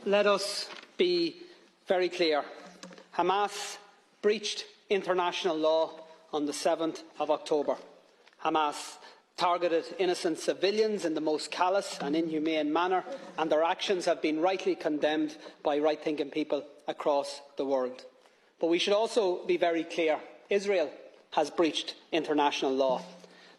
Let us be very clear. Hamas breached international law on the 7th of October. Hamas targeted innocent civilians in the most callous and inhumane manner, and their actions have been rightly condemned by right-thinking people across the world. But we should also be very clear. Israel has breached international law,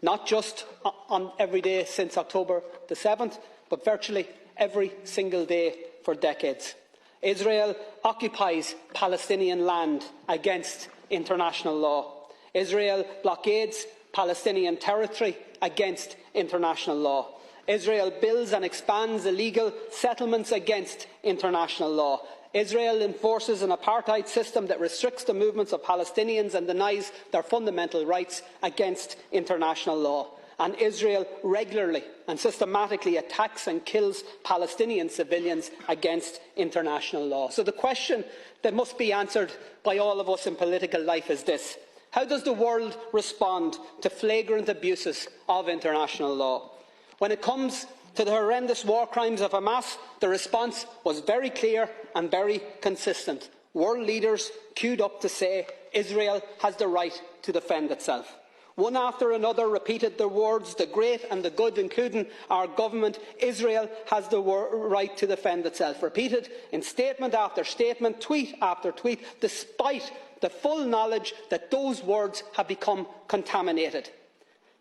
not just on every day since October the 7th, but virtually every single day for decades. Israel occupies Palestinian land against international law. Israel blockades Palestinian territory against international law. Israel builds and expands illegal settlements against international law. Israel enforces an apartheid system that restricts the movements of Palestinians and denies their fundamental rights against international law. And Israel regularly and systematically attacks and kills Palestinian civilians against international law. So the question that must be answered by all of us in political life is this: how does the world respond to flagrant abuses of international law? When it comes to the horrendous war crimes of Hamas, the response was very clear and very consistent. World leaders queued up to say Israel has the right to defend itself. One after another repeated the words, the great and the good, including our government: Israel has the right to defend itself. Repeated in statement after statement, tweet after tweet, despite the full knowledge that those words have become contaminated.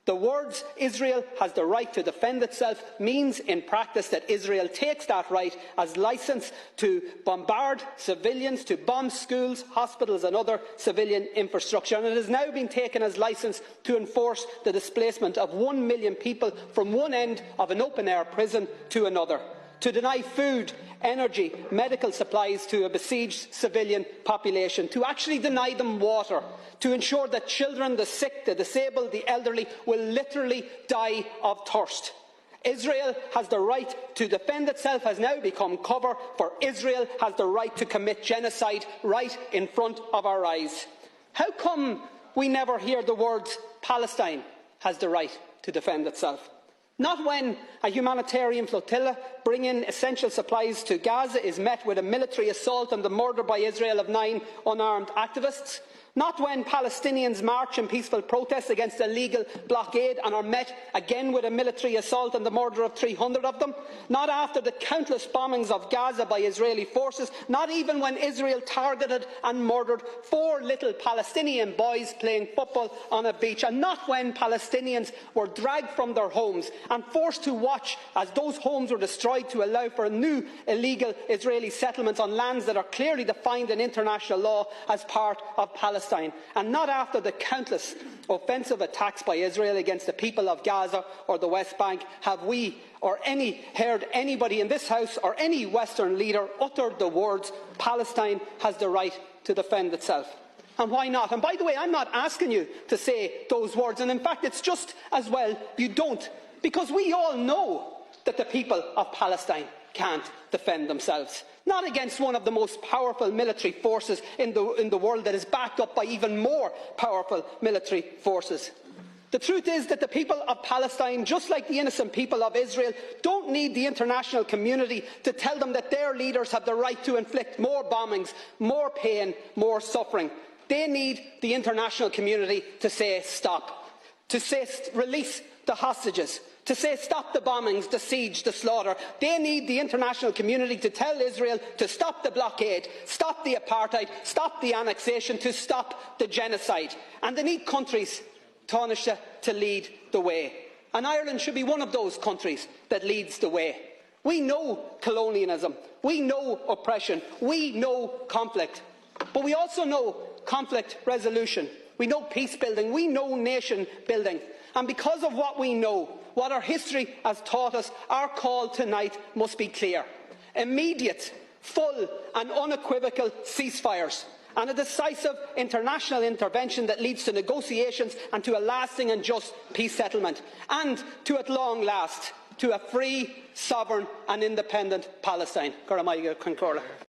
The words "Israel has the right to defend itself" means in practice that Israel takes that right as licence to bombard civilians, to bomb schools, hospitals and other civilian infrastructure. And it has now been taken as licence to enforce the displacement of 1 million people from one end of an open-air prison to another, to deny food, energy, medical supplies to a besieged civilian population, to actually deny them water, to ensure that children, the sick, the disabled, the elderly will literally die of thirst. Israel has the right to defend itself has now become cover for Israel has the right to commit genocide right in front of our eyes. How come we never hear the words "Palestine has the right to defend itself"? Not when a humanitarian flotilla bringing essential supplies to Gaza is met with a military assault and the murder by Israel of 9 unarmed activists. Not when Palestinians march in peaceful protest against a legal blockade and are met again with a military assault and the murder of 300 of them. Not after the countless bombings of Gaza by Israeli forces. Not even when Israel targeted and murdered 4 little Palestinian boys playing football on a beach. And not when Palestinians were dragged from their homes and forced to watch as those homes were destroyed to allow for new illegal Israeli settlements on lands that are clearly defined in international law as part of Palestine. And not after the countless offensive attacks by Israel against the people of Gaza or the West Bank have we or heard anybody in this House or any Western leader utter the words "Palestine has the right to defend itself." And why not? And by the way, I'm not asking you to say those words, and in fact it's just as well you don't, because we all know that the people of Palestine can't defend themselves. Not against one of the most powerful military forces in the world that is backed up by even more powerful military forces. The truth is that the people of Palestine, just like the innocent people of Israel, don't need the international community to tell them that their leaders have the right to inflict more bombings, more pain, more suffering. They need the international community to say stop, to say release the hostages, to say stop the bombings, the siege, the slaughter. They need the international community to tell Israel to stop the blockade, stop the apartheid, stop the annexation, to stop the genocide. And they need countries, Taoiseach, to lead the way. And Ireland should be one of those countries that leads the way. We know colonialism, we know oppression, we know conflict. But we also know conflict resolution. We know peace building, we know nation building. And because of what we know, what our history has taught us, our call tonight must be clear: immediate, full and unequivocal ceasefires, and a decisive international intervention that leads to negotiations and to a lasting and just peace settlement, and to, at long last, to a free, sovereign and independent Palestine.